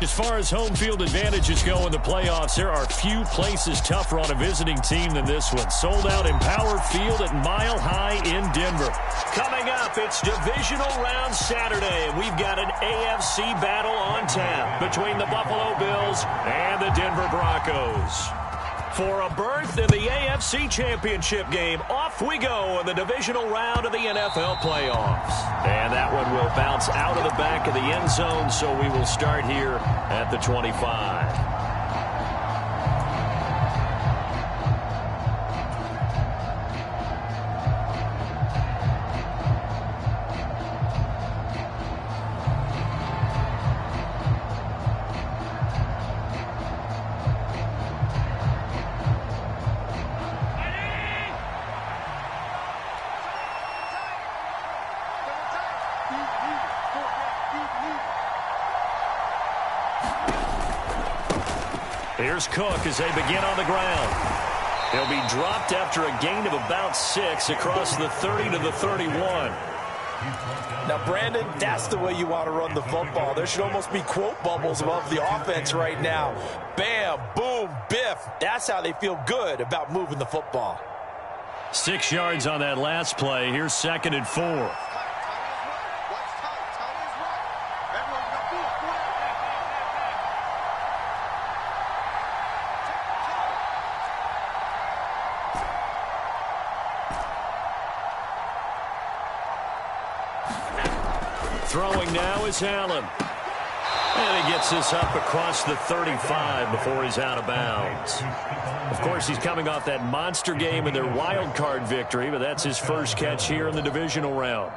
As far as home field advantages go in the playoffs, there are few places tougher on a visiting team than this one. Sold out in Power Field at Mile High in Denver. Coming up, it's Divisional Round Saturday, and we've got an AFC battle on tap between the Buffalo Bills and the Denver Broncos. For a berth in the AFC Championship game, off we go in the divisional round of the NFL playoffs. And that one will bounce out of the back of the end zone, so we will start here at the 25. Here's Cook as they begin on the ground. He'll be dropped after a gain of about 6 across the 30 to the 31. Now, Brandon, that's the way you want to run the football. There should almost be quote bubbles above the offense right now. Bam, boom, biff. That's how they feel good about moving the football. 6 yards on that last play. Here's 2nd and 4. Throwing now is Allen. And he gets this up across the 35 before he's out of bounds. Of course, he's coming off that monster game in their wild card victory, but that's his first catch here in the divisional round.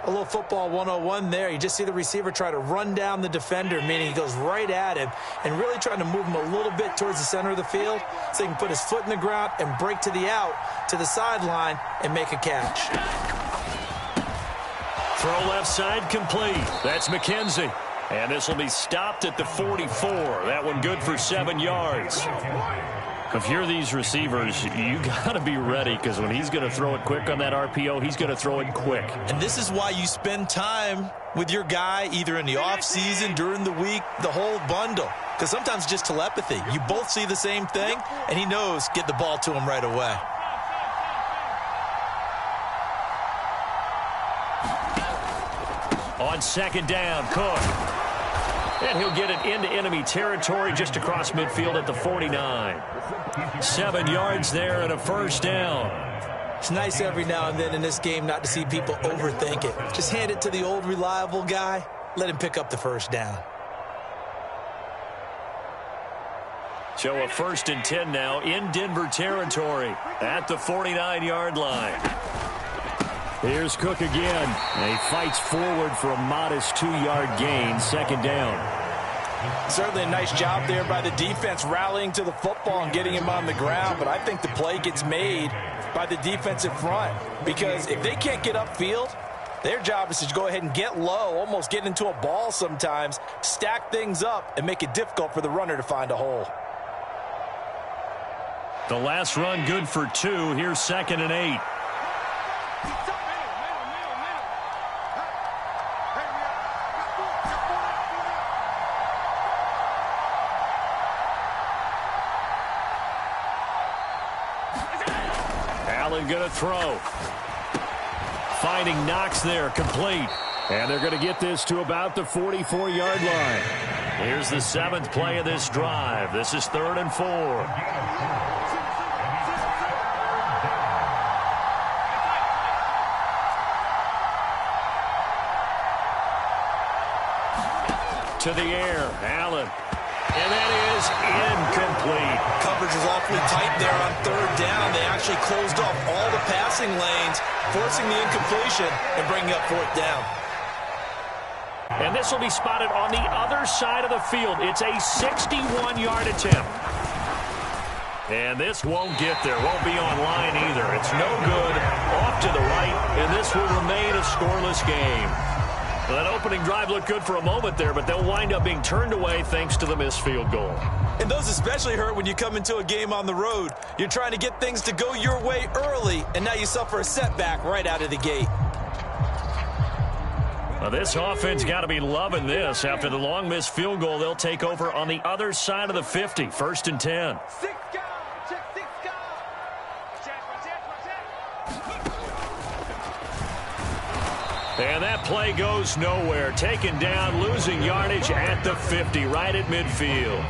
A little football 101 there. You just see the receiver try to run down the defender, meaning he goes right at him and really trying to move him a little bit towards the center of the field so he can put his foot in the ground and break to the out, to the sideline, and make a catch. Throw left side complete. That's McKenzie. And this will be stopped at the 44. That one good for 7 yards. If you're these receivers, you got to be ready because when he's going to throw it quick on that RPO, he's going to throw it quick. And this is why you spend time with your guy either in the offseason, during the week, the whole bundle. Because sometimes it's just telepathy. You both see the same thing, and he knows get the ball to him right away. On 2nd down, Cook. And he'll get it into enemy territory just across midfield at the 49. 7 yards there and a first down. It's nice every now and then in this game not to see people overthink it. Just hand it to the old reliable guy. Let him pick up the first down. So a 1st and 10 now in Denver territory at the 49-yard line. Here's Cook again. And he fights forward for a modest 2-yard gain. 2nd down. Certainly a nice job there by the defense rallying to the football and getting him on the ground. But I think the play gets made by the defensive front. Because if they can't get upfield, their job is to go ahead and get low, almost get into a ball sometimes, stack things up, and make it difficult for the runner to find a hole. The last run good for 2. Here's 2nd and 8. Going to throw. Finding Knox there, complete. And they're going to get this to about the 44-yard line. Here's the 7th play of this drive. This is 3rd and 4. To the air, Allen. And that is incomplete. Coverage was awfully tight there on 3rd down. They actually closed off all the passing lanes, forcing the incompletion and bringing up 4th down. And this will be spotted on the other side of the field. It's a 61-yard attempt. And this won't get there. Won't be on line either. It's no good. Off to the right, and this will remain a scoreless game. Well, that opening drive looked good for a moment there, but they'll wind up being turned away thanks to the missed field goal. And those especially hurt when you come into a game on the road. You're trying to get things to go your way early, and now you suffer a setback right out of the gate. Well, this offense got to be loving this. After the long missed field goal, they'll take over on the other side of the 50. 1st and 10. And that play goes nowhere. Taken down, losing yardage at the 50, right at midfield.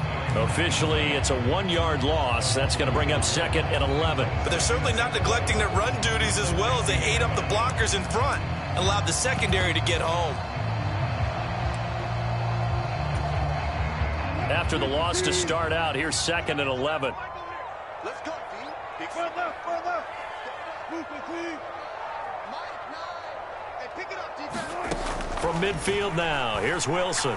Officially, it's a 1-yard loss. That's going to bring up 2nd and 11. But they're certainly not neglecting their run duties as well as they ate up the blockers in front and allowed the secondary to get home. After the loss to start out, here's 2nd and 11. Let's go, D. Front left. Move quickly. Pick it up, defense. From midfield now, here's Wilson.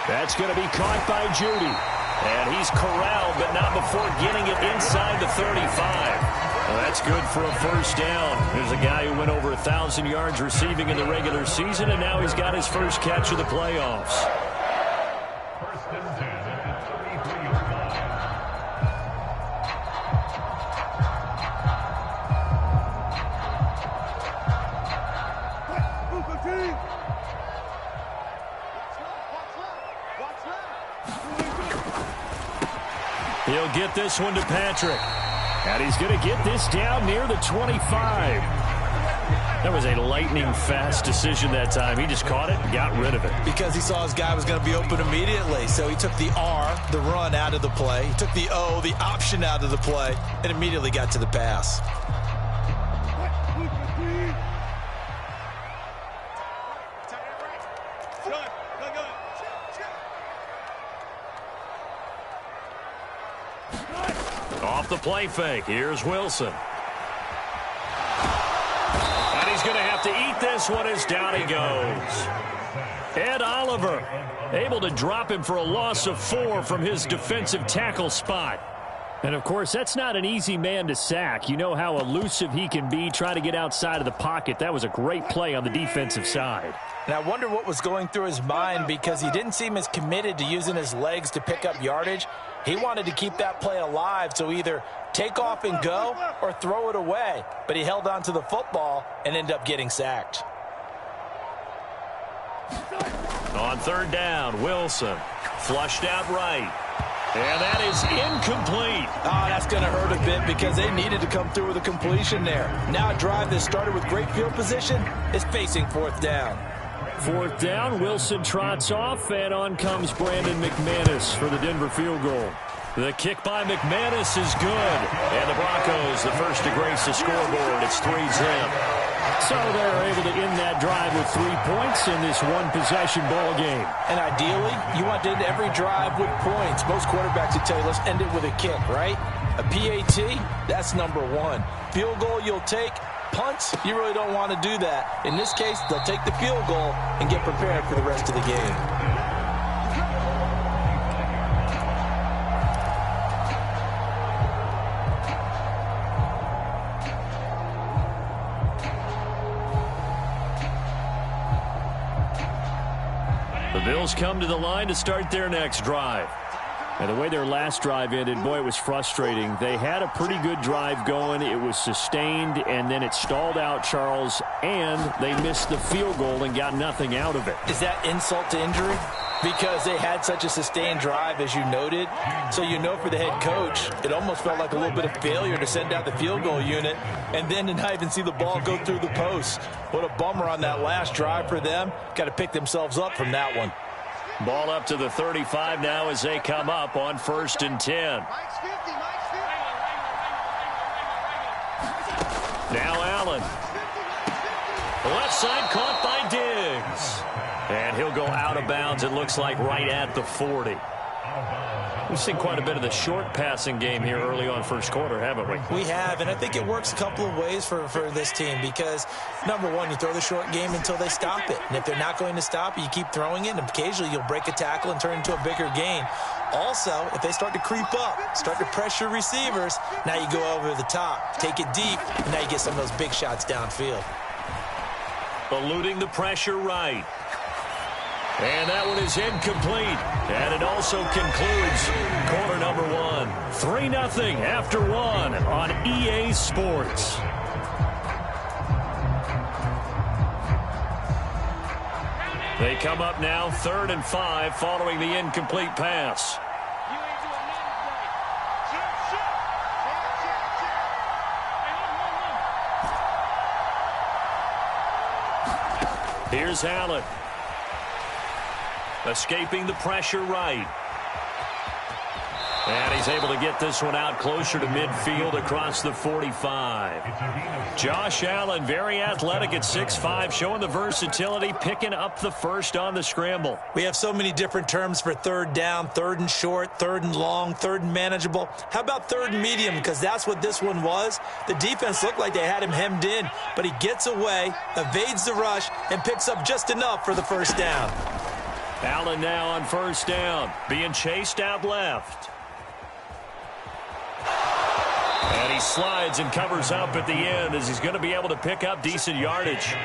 That's going to be caught by Judy. And he's corralled, but not before getting it inside the 35. Well, that's good for a 1st down. There's a guy who went over 1,000 yards receiving in the regular season, and now he's got his first catch of the playoffs. He'll get this one to Patrick. And he's going to get this down near the 25. That was a lightning-fast decision that time. He just caught it and got rid of it. Because he saw his guy was going to be open immediately. So he took the R, the run, out of the play. He took the O, the option, out of the play, and immediately got to the pass. Off the play fake. Here's Wilson. And he's going to have to eat this one as down he goes. Ed Oliver able to drop him for a loss of 4 from his defensive tackle spot. And, of course, that's not an easy man to sack. You know how elusive he can be, try to get outside of the pocket. That was a great play on the defensive side. And I wonder what was going through his mind, because he didn't seem as committed to using his legs to pick up yardage. He wanted to keep that play alive, so either take off and go or throw it away. But he held on to the football and ended up getting sacked. On 3rd down, Wilson flushed out right. And that is incomplete. Oh, that's going to hurt a bit because they needed to come through with a completion there. Now a drive that started with great field position is facing 4th down. 4th down, Wilson trots off, and on comes Brandon McManus for the Denver field goal. The kick by McManus is good. And the Broncos, the first to grace the scoreboard. It's 3-zip. So they're able to end that drive with 3 points in this one-possession ball game. And ideally, you want to end every drive with points. Most quarterbacks would tell you, let's end it with a kick, right? A PAT, that's number 1. Field goal you'll take. Punts, you really don't want to do that. In this case, they'll take the field goal and get prepared for the rest of the game. The Bills come to the line to start their next drive. And the way their last drive ended, boy, it was frustrating. They had a pretty good drive going. It was sustained, and then it stalled out, Charles, and they missed the field goal and got nothing out of it. Is that insult to injury? Because they had such a sustained drive, as you noted. So you know for the head coach, it almost felt like a little bit of failure to send out the field goal unit and then to not even see the ball go through the post. What a bummer on that last drive for them. Got to pick themselves up from that one. Ball up to the 35 now as they come up on 1st and 10. Now Allen. Left side caught by Diggs. And he'll go out of bounds, it looks like, right at the 40. We've seen quite a bit of the short passing game here early on first quarter, haven't we? We have, and I think it works a couple of ways for this team because, number one, you throw the short game until they stop it. And if they're not going to stop it, you keep throwing it, and occasionally you'll break a tackle and turn it into a bigger gain. Also, if they start to creep up, start to pressure receivers, now you go over the top, take it deep, and now you get some of those big shots downfield. Eluding the pressure right. And that one is incomplete. And it also concludes quarter number 1. 3-0 after 1 on EA Sports. They come up now 3rd and 5 following the incomplete pass. Here's Allen. Escaping the pressure right. And he's able to get this one out closer to midfield across the 45. Josh Allen, very athletic at 6'5", showing the versatility, picking up the first on the scramble. We have so many different terms for third down, 3rd and short, 3rd and long, 3rd and manageable. How about 3rd and medium? Because that's what this one was. The defense looked like they had him hemmed in, but he gets away, evades the rush, and picks up just enough for the first down. Allen now on first down, being chased out left. And he slides and covers up at the end as he's going to be able to pick up decent yardage.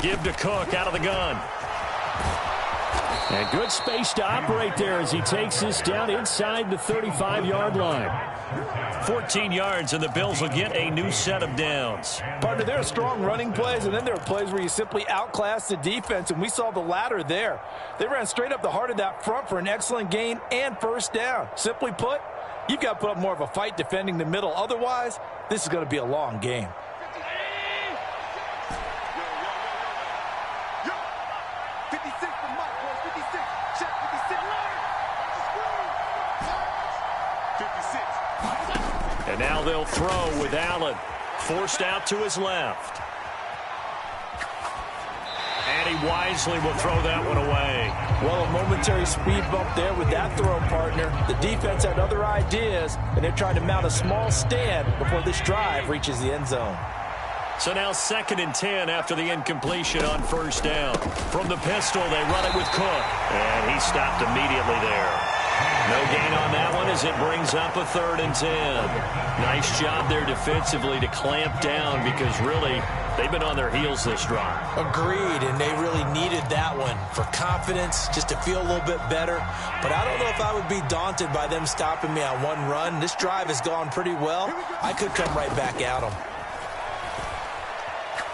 Give to Cook out of the gun. And good space to operate there as he takes this down inside the 35-yard line. 14 yards, and the Bills will get a new set of downs. Partner, there are strong running plays, and then there are plays where you simply outclass the defense, and we saw the latter there. They ran straight up the heart of that front for an excellent gain and first down. Simply put, you've got to put up more of a fight defending the middle. Otherwise, this is going to be a long game. And now they'll throw with Allen. Forced out to his left. And he wisely will throw that one away. Well, a momentary speed bump there with that throw, partner. The defense had other ideas, and they're trying to mount a small stand before this drive reaches the end zone. So now 2nd and 10 after the incompletion on first down. From the pistol, they run it with Cook. And he stopped immediately there. No gain on that one as it brings up a 3rd and 10. Nice job there defensively to clamp down because really they've been on their heels this drive. Agreed, and they really needed that one for confidence, just to feel a little bit better. But I don't know if I would be daunted by them stopping me on one run. This drive has gone pretty well. I could come right back at them.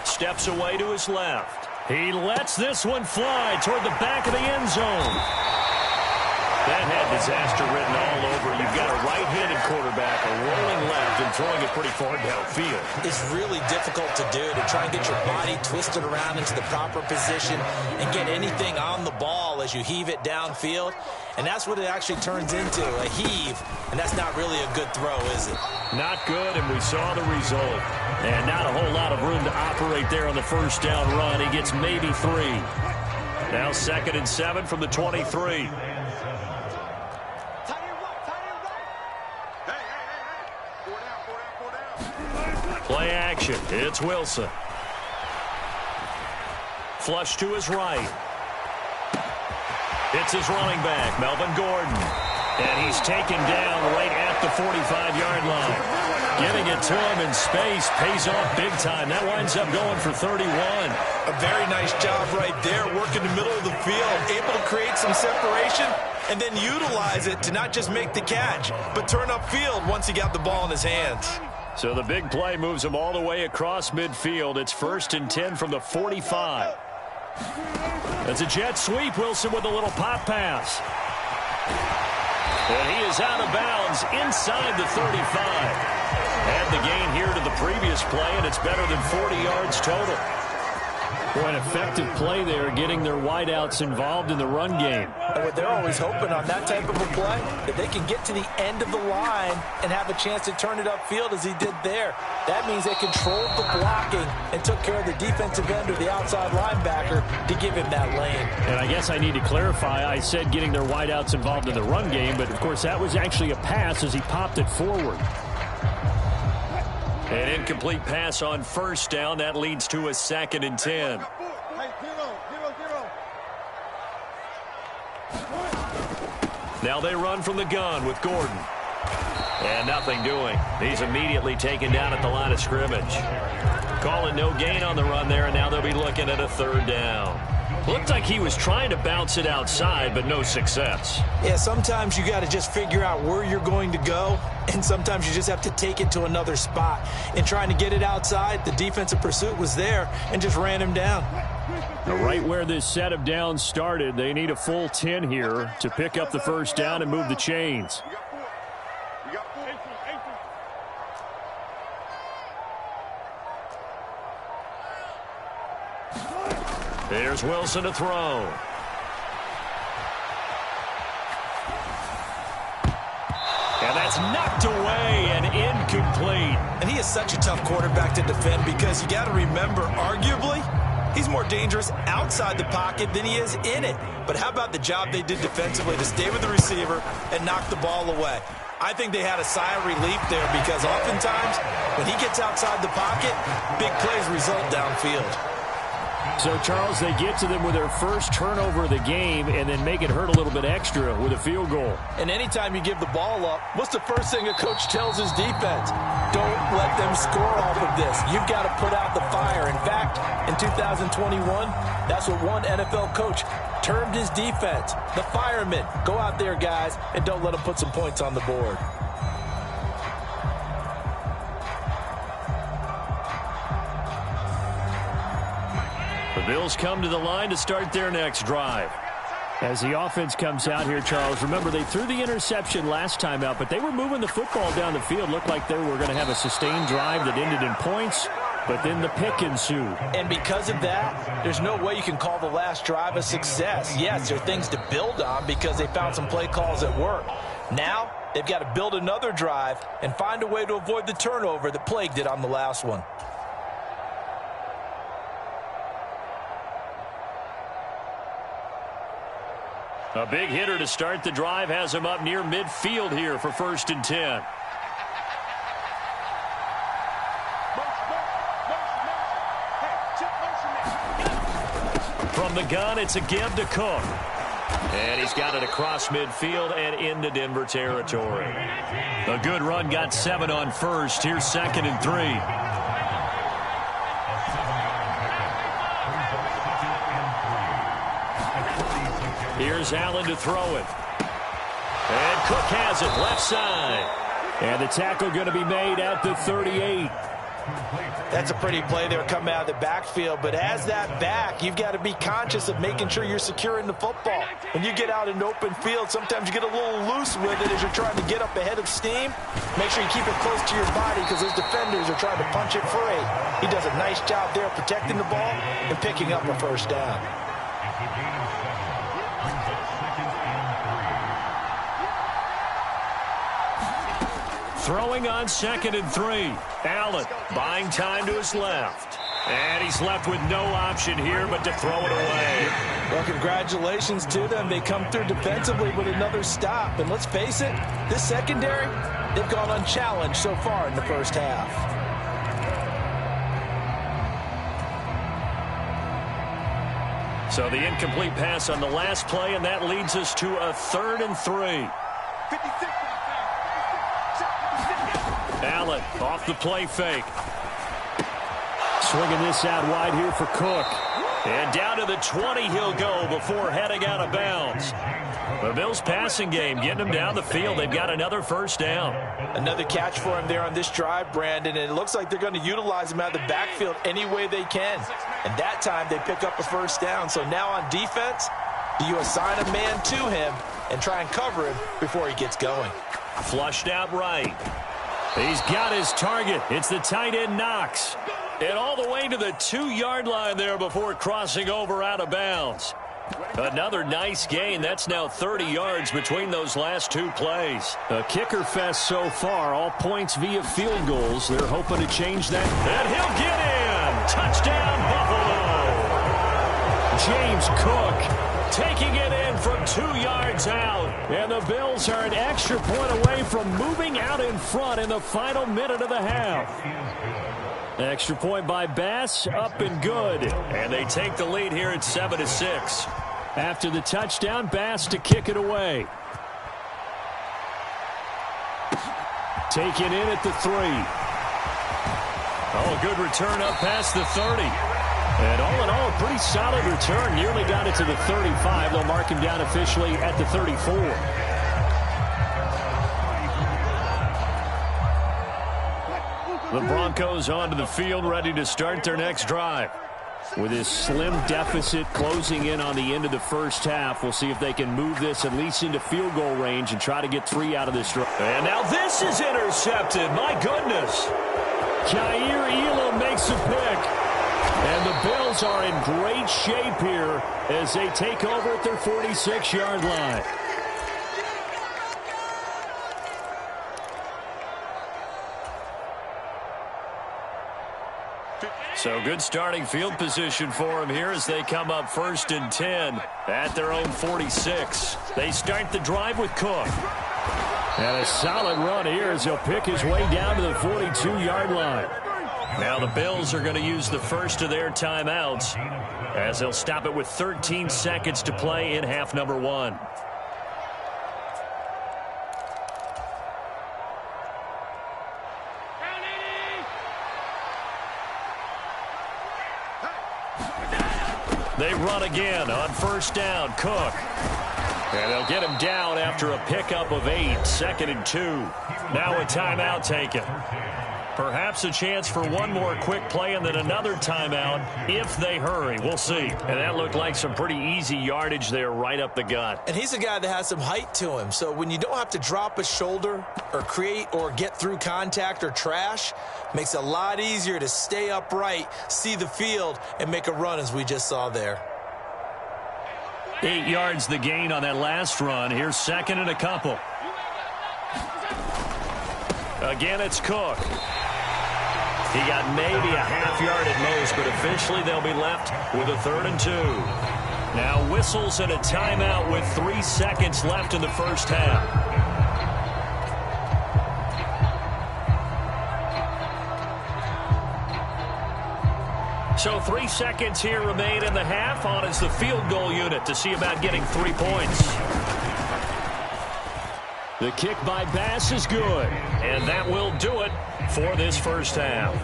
Steps away to his left. He lets this one fly toward the back of the end zone. That had disaster written all over. You've got a right-handed quarterback, a rolling left, and throwing it pretty far downfield. It's really difficult to do, to try and get your body twisted around into the proper position and get anything on the ball as you heave it downfield. And that's what it actually turns into, a heave. And that's not really a good throw, is it? Not good, and we saw the result. And not a whole lot of room to operate there on the first down run. He gets maybe 3. Now 2nd and 7 from the 23. Play action. It's Wilson. Flush to his right. It's his running back, Melvin Gordon. And he's taken down right at the 45-yard line. Giving it to him in space pays off big time. That winds up going for 31. A very nice job right there, working the middle of the field, able to create some separation and then utilize it to not just make the catch, but turn upfield once he got the ball in his hands. So the big play moves him all the way across midfield. It's 1st and 10 from the 45. It's a jet sweep. Wilson with a little pop pass. And he is out of bounds inside the 35. Add the gain here to the previous play, and it's better than 40 yards total. Boy, an effective play there, getting their wideouts involved in the run game. And what they're always hoping on that type of a play, that they can get to the end of the line and have a chance to turn it upfield as he did there. That means they controlled the blocking and took care of the defensive end or the outside linebacker to give him that lane. And I guess I need to clarify, I said getting their wideouts involved in the run game, but of course that was actually a pass as he popped it forward. An incomplete pass on first down. That leads to a 2nd and 10. Now they run from the gun with Gordon. And nothing doing. He's immediately taken down at the line of scrimmage. Calling no gain on the run there, and now they'll be looking at a third down. Looked like he was trying to bounce it outside, but no success. Yeah, sometimes you got to just figure out where you're going to go, and sometimes you just have to take it to another spot. And trying to get it outside, the defensive pursuit was there and just ran him down. Now, right where this set of downs started, they need a full 10 here to pick up the first down and move the chains. There's Wilson to throw. And that's knocked away and incomplete. And he is such a tough quarterback to defend because you got to remember, arguably, he's more dangerous outside the pocket than he is in it. But how about the job they did defensively to stay with the receiver and knock the ball away? I think they had a sigh of relief there because oftentimes when he gets outside the pocket, big plays result downfield. So, Charles, they get to them with their first turnover of the game and then make it hurt a little bit extra with a field goal. And anytime you give the ball up, what's the first thing a coach tells his defense? Don't let them score off of this. You've got to put out the fire. In fact, in 2021, that's what one NFL coach termed his defense. The firemen. Go out there, guys, and don't let them put some points on the board. The Bills come to the line to start their next drive. As the offense comes out here, Charles, remember they threw the interception last time out, but they were moving the football down the field. Looked like they were going to have a sustained drive that ended in points, but then the pick ensued. And because of that, there's no way you can call the last drive a success. Yes, there are things to build on because they found some play calls that work. Now, they've got to build another drive and find a way to avoid the turnover that plagued it on the last one. A big hitter to start the drive has him up near midfield here for 1st and 10. From the gun, it's a give to Cook. And he's got it across midfield and into Denver territory. A good run, got 7 on first. Here's 2nd and 3. Here's Allen to throw it. And Cook has it left side. And the tackle going to be made at the 38. That's a pretty play there coming out of the backfield. But as that back, you've got to be conscious of making sure you're securing the football. When you get out in open field, sometimes you get a little loose with it as you're trying to get up ahead of steam. Make sure you keep it close to your body because those defenders are trying to punch it free. He does a nice job there protecting the ball and picking up a first down. Throwing on 2nd and 3. Allen buying time to his left. And he's left with no option here but to throw it away. Well, congratulations to them. They come through defensively with another stop. And let's face it, this secondary, they've gone unchallenged so far in the first half. So the incomplete pass on the last play, and that leads us to a 3rd and 3. Allen off the play fake. Swinging this out wide here for Cook. And down to the 20 he'll go before heading out of bounds. The Bills passing game getting them down the field. They've got another first down. Another catch for him there on this drive, Brandon, and it looks like they're going to utilize him out of the backfield any way they can. And that time they pick up a first down. So now on defense, do you assign a man to him and try and cover him before he gets going? Flushed out right. He's got his target. It's the tight end Knox. And all the way to the 2-yard line there before crossing over out of bounds. Another nice gain. That's now 30 yards between those last 2 plays. A kicker fest so far. All points via field goals. They're hoping to change that. And he'll get in. Touchdown, Buffalo. James Cook taking it in from 2 yards out. And the Bills are an extra point away from moving out in front in the final minute of the half. Extra point by Bass, up and good. And they take the lead here at 7-6. After the touchdown, Bass to kick it away. taken in at the 3. Oh, good return up past the 30. And all in all, a pretty solid return. Nearly got it to the 35. They'll mark him down officially at the 34. The Broncos onto the field, ready to start their next drive. With this slim deficit closing in on the end of the first half, we'll see if they can move this at least into field goal range and try to get 3 out of this drive. And now this is intercepted. My goodness. Jair Elam makes a pick. And the Bills are in great shape here as they take over at their 46-yard line. So good starting field position for them here as they come up 1st and 10 at their own 46. They start the drive with Cook. And a solid run here as he'll pick his way down to the 42-yard line. Now the Bills are going to use the first of their timeouts as they'll stop it with 13 seconds to play in half number 1. They run again on 1st down. Cook. And they'll get him down after a pickup of 8. 2nd and 2. Now a timeout taken. Perhaps a chance for one more quick play and then another timeout if they hurry. We'll see. And that looked like some pretty easy yardage there right up the gut. And he's a guy that has some height to him. So when you don't have to drop a shoulder or create or get through contact or trash, makes it a lot easier to stay upright, see the field, and make a run as we just saw there. 8 yards the gain on that last run. Here's 2nd and a couple. Again, it's Cook. He got maybe a half yard at most, but officially they'll be left with a 3rd and 2. Now whistles and a timeout with 3 seconds left in the first half. So 3 seconds here remain in the half. On is the field goal unit to see about getting 3 points. The kick by Bass is good, and that will do it for this first half.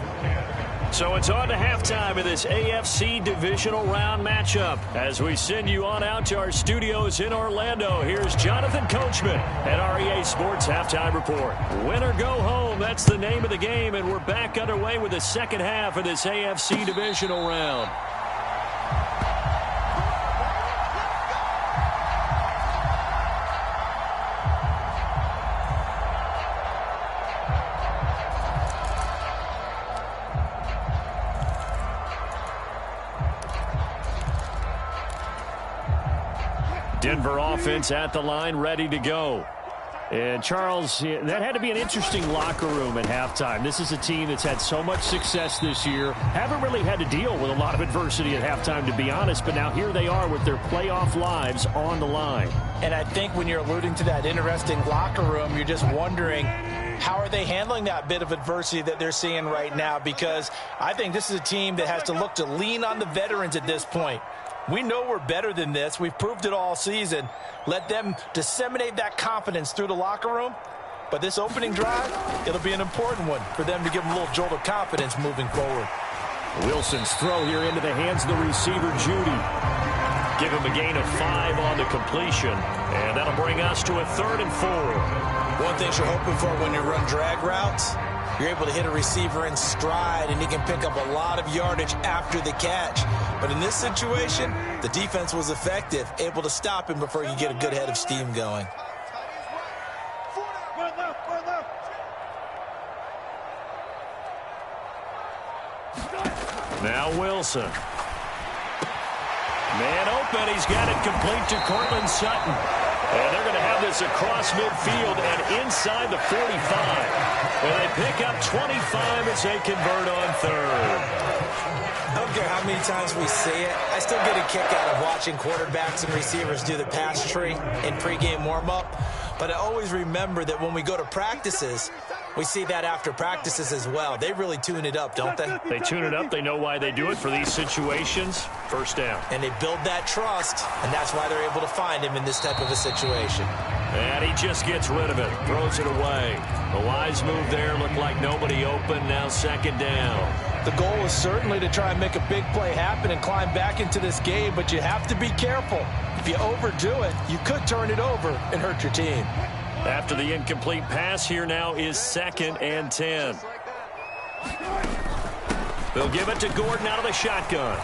So it's on to halftime of this AFC Divisional Round matchup. As we send you on out to our studios in Orlando, here's Jonathan Coachman at REA Sports Halftime Report. Win or go home, that's the name of the game, and we're back underway with the second half of this AFC Divisional Round. Denver offense at the line, ready to go. And, Charles, that had to be an interesting locker room at halftime. This is a team that's had so much success this year. Haven't really had to deal with a lot of adversity at halftime, to be honest. But now here they are with their playoff lives on the line. And I think when you're alluding to that interesting locker room, you're just wondering, how are they handling that bit of adversity that they're seeing right now? Because I think this is a team that has to look to lean on the veterans at this point. We know we're better than this. We've proved it all season. Let them disseminate that confidence through the locker room. But this opening drive, it'll be an important one for them to give them a little jolt of confidence moving forward. Wilson's throw here into the hands of the receiver, Judy. Give him a gain of 5 on the completion. And that'll bring us to a 3rd and 4. One thing you're hoping for when you run drag routes, you're able to hit a receiver in stride, and he can pick up a lot of yardage after the catch. But in this situation, the defense was effective, able to stop him before he could get a good head of steam going. Now Wilson. Man open. He's got it complete to Cortland Sutton. And they're going to have this across midfield and inside the 45. And they pick up 25 as they convert on 3rd. I don't care how many times we say it, I still get a kick out of watching quarterbacks and receivers do the pass tree in pregame warm-up. But I always remember that when we go to practices, we see that after practices as well. They really tune it up, don't they? They tune it up. They know why they do it for these situations. First down. And they build that trust, and that's why they're able to find him in this type of a situation. And he just gets rid of it, throws it away. A wise move there, looked like nobody open, now second down. The goal is certainly to try and make a big play happen and climb back into this game, but you have to be careful. If you overdo it, you could turn it over and hurt your team. After the incomplete pass, here now is 2nd and 10. They'll give it to Gordon out of the shotgun.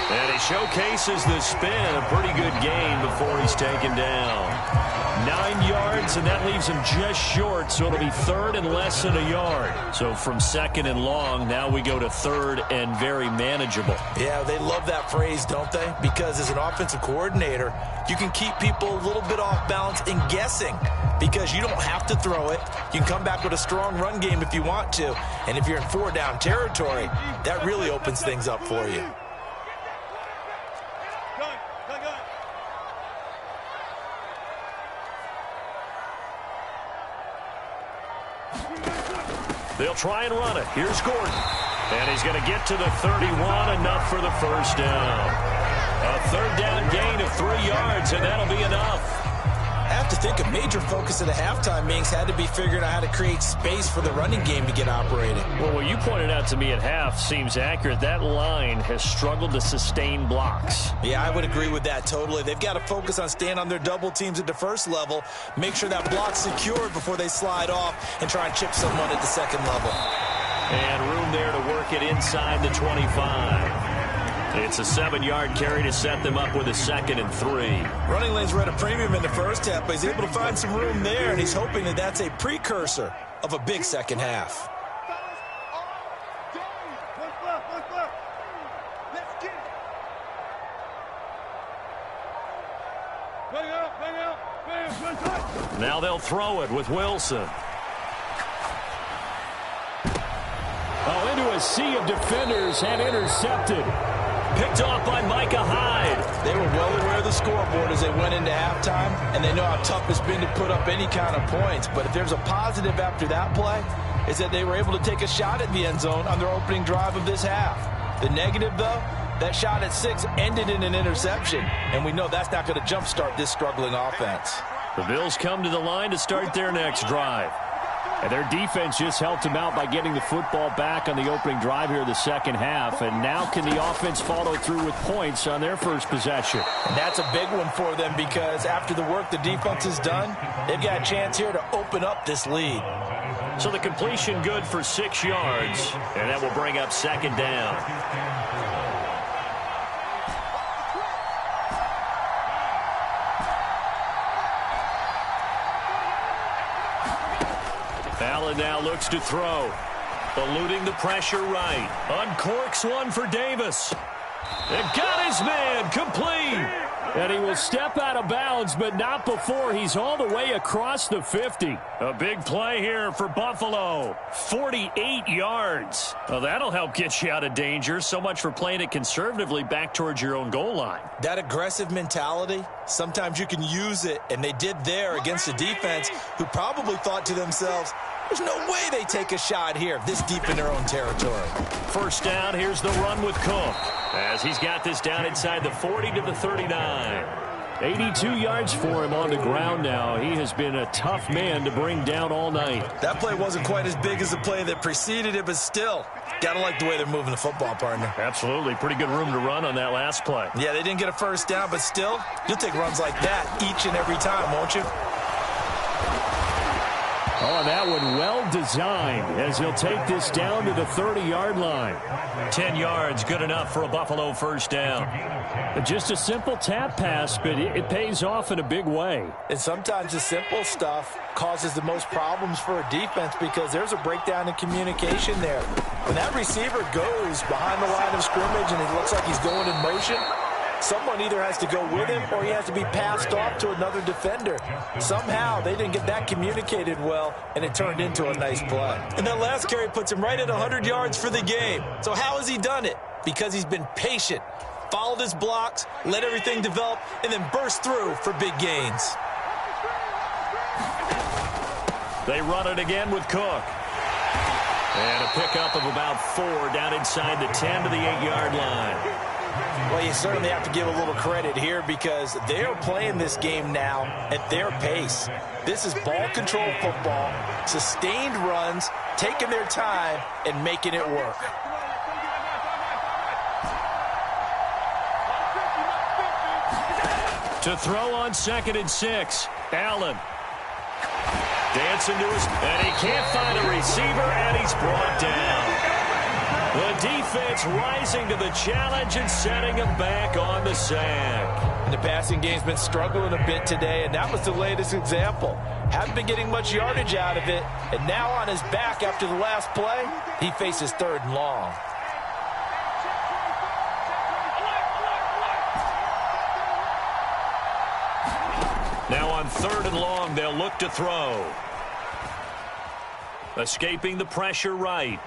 And he showcases the spin, a pretty good gain before he's taken down. 9 yards, and that leaves him just short, so it'll be 3rd and less than a yard. So from 2nd and long, now we go to 3rd and very manageable. Yeah, they love that phrase, don't they? Because as an offensive coordinator, you can keep people a little bit off balance and guessing because you don't have to throw it. You can come back with a strong run game if you want to. And if you're in 4-down territory, that really opens things up for you. They'll try and run it. Here's Gordon. And he's going to get to the 31, enough for the first down. A 3rd down gain of 3 yards, and that'll be enough. I have to think a major focus of the halftime meetings had to be figuring out how to create space for the running game to get operating. Well, what you pointed out to me at half seems accurate. That line has struggled to sustain blocks. Yeah, I would agree with that totally. They've got to focus on staying on their double teams at the first level, make sure that block's secured before they slide off and try and chip someone at the second level. And room there to work it inside the 25. It's a 7-yard carry to set them up with a 2nd and 3. Running lanes were at a premium in the first half, but he's able to find some room there, and he's hoping that that's a precursor of a big second half. Now they'll throw it with Wilson. Oh, into a sea of defenders and intercepted. Picked off by Micah Hyde. They were well aware of the scoreboard as they went into halftime, and they know how tough it's been to put up any kind of points. But if there's a positive after that play, is that they were able to take a shot at the end zone on their opening drive of this half. The negative, though, that shot at 6 ended in an interception, and we know that's not going to jumpstart this struggling offense. The Bills come to the line to start their next drive. And their defense just helped them out by getting the football back on the opening drive here in the second half. And now can the offense follow through with points on their first possession? And that's a big one for them because after the work the defense has done, they've got a chance here to open up this lead. So the completion good for 6 yards, and that will bring up 2nd down. Allen now looks to throw. Eluding the pressure right. Uncorks one for Davis. And got his man complete. And he will step out of bounds, but not before he's all the way across the 50. A big play here for Buffalo. 48 yards. Well, that'll help get you out of danger. So much for playing it conservatively back towards your own goal line. That aggressive mentality, sometimes you can use it, and they did there against a defense who probably thought to themselves, there's no way they take a shot here this deep in their own territory. First down, here's the run with Cook. As he's got this down inside the 40 to the 39. 82 yards for him on the ground now. He has been a tough man to bring down all night. That play wasn't quite as big as the play that preceded it, but still, gotta like the way they're moving the football, partner. Absolutely. Pretty good room to run on that last play. Yeah, they didn't get a first down, but still, you'll take runs like that each and every time, won't you? Oh, and that one well designed as he'll take this down to the 30-yard line. 10 yards, good enough for a Buffalo first down. Just a simple tap pass, but it pays off in a big way. And sometimes the simple stuff causes the most problems for a defense because there's a breakdown in communication there. When that receiver goes behind the line of scrimmage and it looks like he's going in motion, someone either has to go with him or he has to be passed off to another defender. Somehow they didn't get that communicated well, and it turned into a nice play. And that last carry puts him right at 100 yards for the game. So how has he done it? Because he's been patient, followed his blocks, let everything develop, and then burst through for big gains. They run it again with Cook. And a pickup of about 4 down inside the 10 to the 8-yard line. Well, you certainly have to give a little credit here because they're playing this game now at their pace. This is ball control football, sustained runs, taking their time, and making it work. To throw on 2nd and 6, Allen. Dancing to his, and he can't find a receiver, and he's brought down. The defense rising to the challenge and setting him back on the sack. And the passing game's been struggling a bit today, and that was the latest example. Haven't been getting much yardage out of it, and now on his back after the last play, he faces 3rd and long. Now on 3rd and long, they'll look to throw. Escaping the pressure right.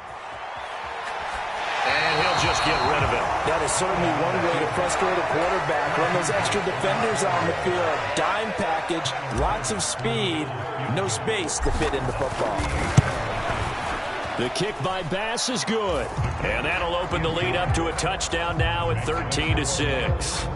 And he'll just get rid of it. That is certainly one way to frustrate a quarterback. Run those extra defenders on the field. Dime package, lots of speed, no space to fit in the football. The kick by Bass is good. And that'll open the lead up to a touchdown now at 13-6.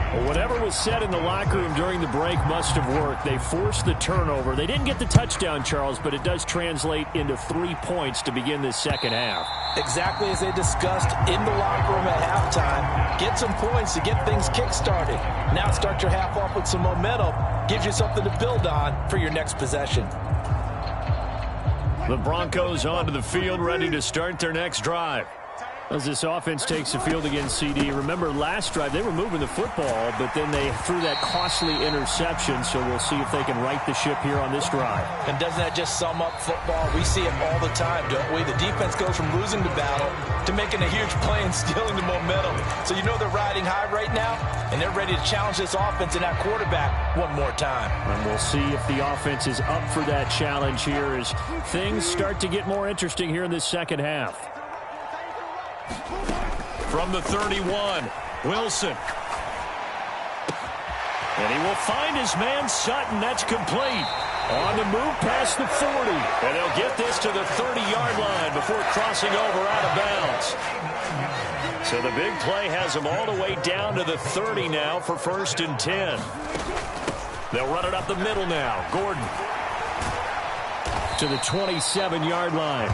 Well, whatever was said in the locker room during the break must have worked. They forced the turnover. They didn't get the touchdown, Charles, but it does translate into 3 points to begin this second half. Exactly as they discussed in the locker room at halftime. Get some points to get things kick-started. Now start your half off with some momentum. Gives you something to build on for your next possession. The Broncos onto the field, ready to start their next drive. As this offense takes the field against CD, remember last drive they were moving the football, but then they threw that costly interception, so we'll see if they can right the ship here on this drive. And doesn't that just sum up football? We see it all the time, don't we? The defense goes from losing the battle to making a huge play and stealing the momentum. So you know they're riding high right now, and they're ready to challenge this offense and that quarterback one more time. And we'll see if the offense is up for that challenge here as things start to get more interesting here in this second half. From the 31, Wilson. And he will find his man Sutton. That's complete. On the move past the 40. And they'll get this to the 30-yard line before crossing over out of bounds. So the big play has them all the way down to the 30 now for 1st and 10. They'll run it up the middle now. Gordon to the 27-yard line.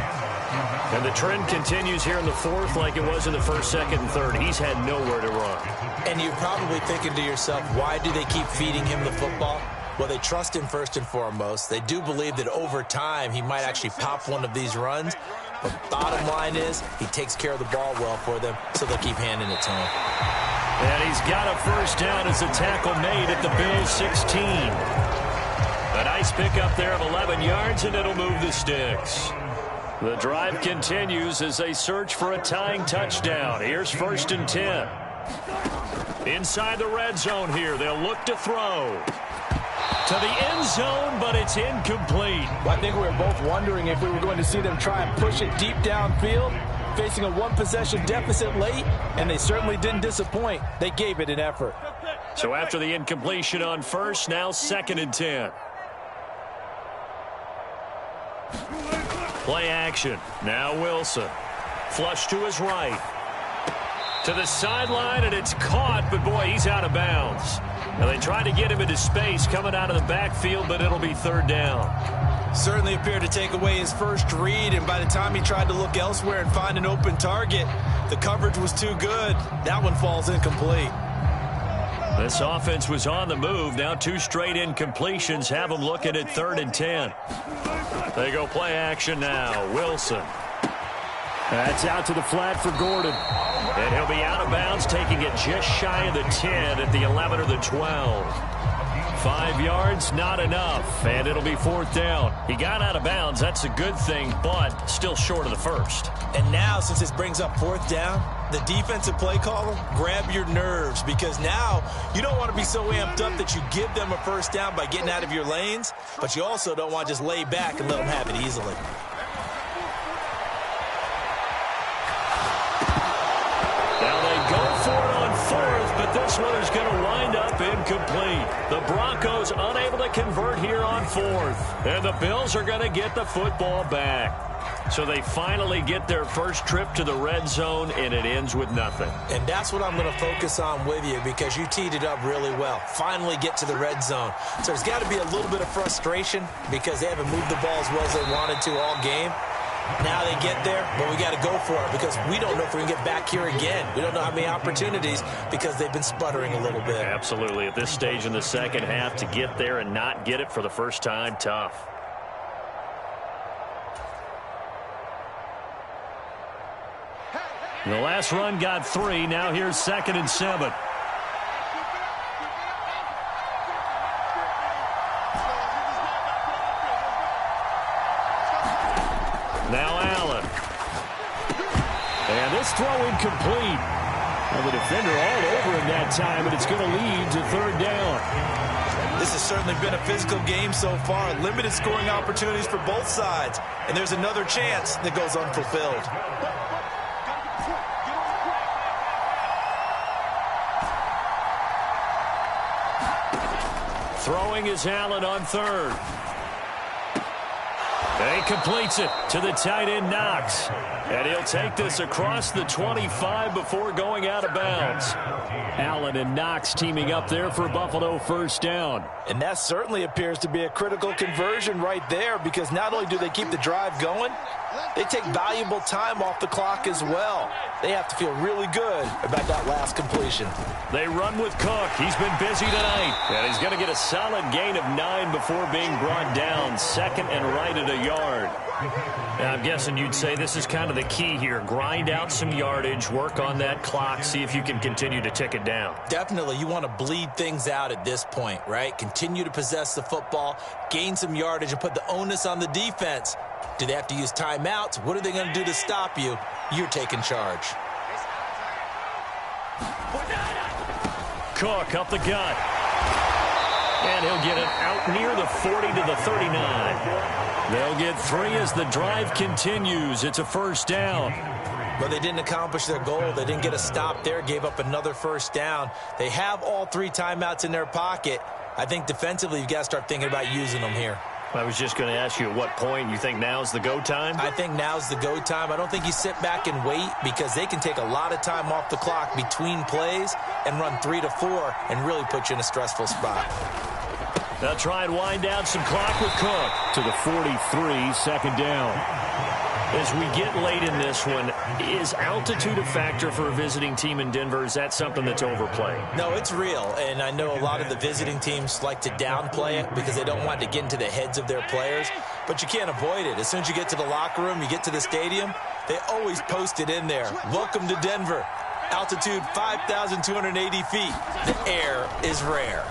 And the trend continues here in the 4th like it was in the 1st, 2nd, and 3rd. He's had nowhere to run. And you're probably thinking to yourself, why do they keep feeding him the football? Well, they trust him first and foremost. They do believe that over time he might actually pop one of these runs. But bottom line is he takes care of the ball well for them, so they'll keep handing it to him. And he's got a 1st down as a tackle made at the Bills' 16. A nice pickup there of 11 yards, and it'll move the sticks. The drive continues as they search for a tying touchdown. Here's 1st and 10. Inside the red zone here. They'll look to throw. To the end zone, but it's incomplete. Well, I think we were both wondering if we were going to see them try and push it deep downfield, facing a one-possession deficit late, and they certainly didn't disappoint. They gave it an effort. So after the incompletion on 1st, now 2nd and 10. Play action. Now Wilson. Flush to his right. To the sideline, and it's caught, but boy, he's out of bounds. Now they tried to get him into space coming out of the backfield, but it'll be 3rd down. Certainly appeared to take away his first read, and by the time he tried to look elsewhere and find an open target, the coverage was too good. That one falls incomplete. This offense was on the move. Now 2 straight incompletions have them looking at 3rd and 10. They go play action now. Wilson. That's out to the flat for Gordon. And he'll be out of bounds, taking it just shy of the 10 at the 11 or the 12. 5 yards, not enough, and it'll be 4th down. He got out of bounds. That's a good thing, but still short of the 1st. And now, since this brings up 4th down, the defensive play caller, grab your nerves, because now you don't want to be so amped up that you give them a 1st down by getting out of your lanes, but you also don't want to just lay back and let them have it easily. Now they go for it on 4th, but this one is going to wind up incomplete. The Broncos unable to convert here on 4th, and the Bills are going to get the football back. So they finally get their first trip to the red zone, and it ends with nothing. And that's what I'm going to focus on with you, because you teed it up really well. Finally get to the red zone. So there's got to be a little bit of frustration because they haven't moved the ball as well as they wanted to all game. Now they get there, but we got to go for it because we don't know if we can get back here again. We don't know how many opportunities because they've been sputtering a little bit. Absolutely. At this stage in the second half, to get there and not get it for the first time, tough. The last run got 3. Now here's 2nd and 7. Now Allen. And this throw incomplete. Well, the defender all over him that time, and it's going to lead to 3rd down. This has certainly been a physical game so far. Limited scoring opportunities for both sides. And there's another chance that goes unfulfilled. Throwing is Allen on 3rd. And he completes it to the tight end, Knox. And he'll take this across the 25 before going out of bounds. Allen and Knox teaming up there for Buffalo 1st down. And that certainly appears to be a critical conversion right there, because not only do they keep the drive going, they take valuable time off the clock as well. They have to feel really good about that last completion. They run with Cook. He's been busy tonight. And he's going to get a solid gain of 9 before being brought down. 2nd and right at a yard. Now, I'm guessing you'd say this is kind of the key here. Grind out some yardage, work on that clock, see if you can continue to tick it down. Definitely, you want to bleed things out at this point, right? Continue to possess the football, gain some yardage, and put the onus on the defense. Do they have to use timeouts? What are they going to do to stop you? You're taking charge. Cook up the gut. And he'll get it out near the 40 to the 39. They'll get 3 as the drive continues. It's a 1st down. But they didn't accomplish their goal. They didn't get a stop there, gave up another 1st down. They have all 3 timeouts in their pocket. I think defensively you've got to start thinking about using them here. I was just going to ask you at what point you think now's the go time? I think now's the go time. I don't think you sit back and wait, because they can take a lot of time off the clock between plays and run 3 to 4 and really put you in a stressful spot. They'll try and wind down some clock with Cook to the 43, 2nd down. As we get late in this one, is altitude a factor for a visiting team in Denver? Is that something that's overplayed? No, it's real, and I know a lot of the visiting teams like to downplay it because they don't want to get into the heads of their players, but you can't avoid it. As soon as you get to the locker room, you get to the stadium, they always post it in there. Welcome to Denver. Altitude 5,280 feet. The air is rare.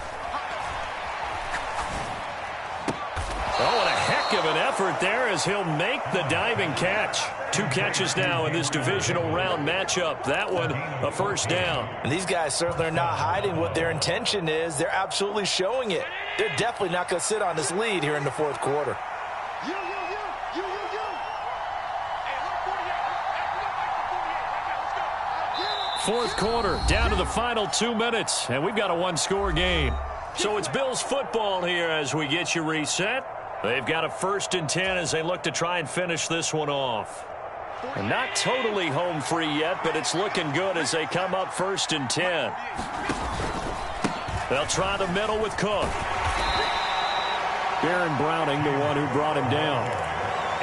Oh, and a heck of an effort there as he'll make the diving catch. 2 catches now in this divisional round matchup. That one, a 1st down. And these guys certainly are not hiding what their intention is. They're absolutely showing it. They're definitely not going to sit on this lead here in the 4th quarter. Fourth quarter, down to the final 2 minutes, and we've got a 1-score game. So it's Bills football here as we get you reset. They've got a 1st and 10 as they look to try and finish this one off. And not totally home free yet, but it's looking good as they come up 1st and 10. They'll try the middle with Cook. Aaron Browning, the one who brought him down.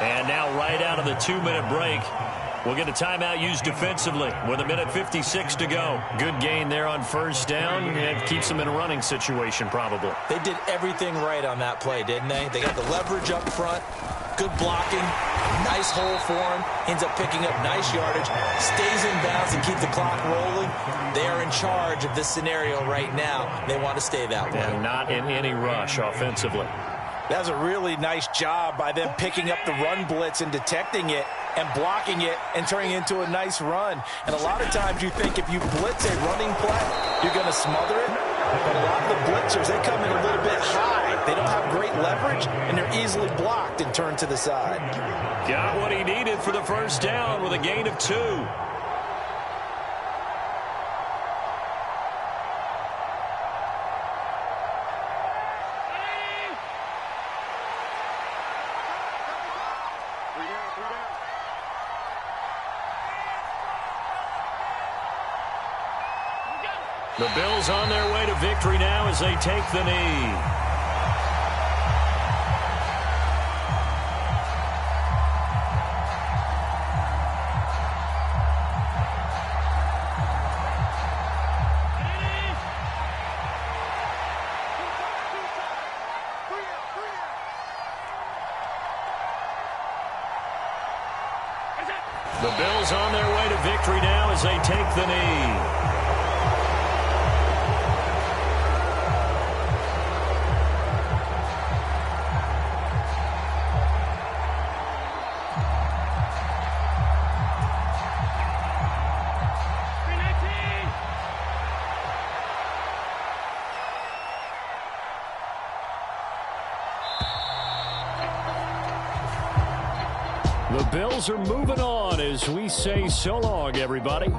And now right out of the 2-minute break, we'll get a timeout used defensively with 1:56 to go. Good gain there on 1st down, and keeps them in a running situation probably. They did everything right on that play, didn't they? They got the leverage up front, good blocking, nice hole for him, ends up picking up nice yardage, stays in bounds and keep the clock rolling. They are in charge of this scenario right now. They want to stay that way. And not in any rush offensively. That was a really nice job by them picking up the run blitz and detecting it and blocking it and turning it into a nice run. And a lot of times you think if you blitz a running play, you're going to smother it. But a lot of the blitzers, they come in a little bit high. They don't have great leverage, and they're easily blocked and turned to the side. Got what he needed for the 1st down with a gain of 2. The Bills on their way to victory now as they take the knee. The Bills on their way to victory now as they take the knee. The Bills are moving on as we say so long, everybody.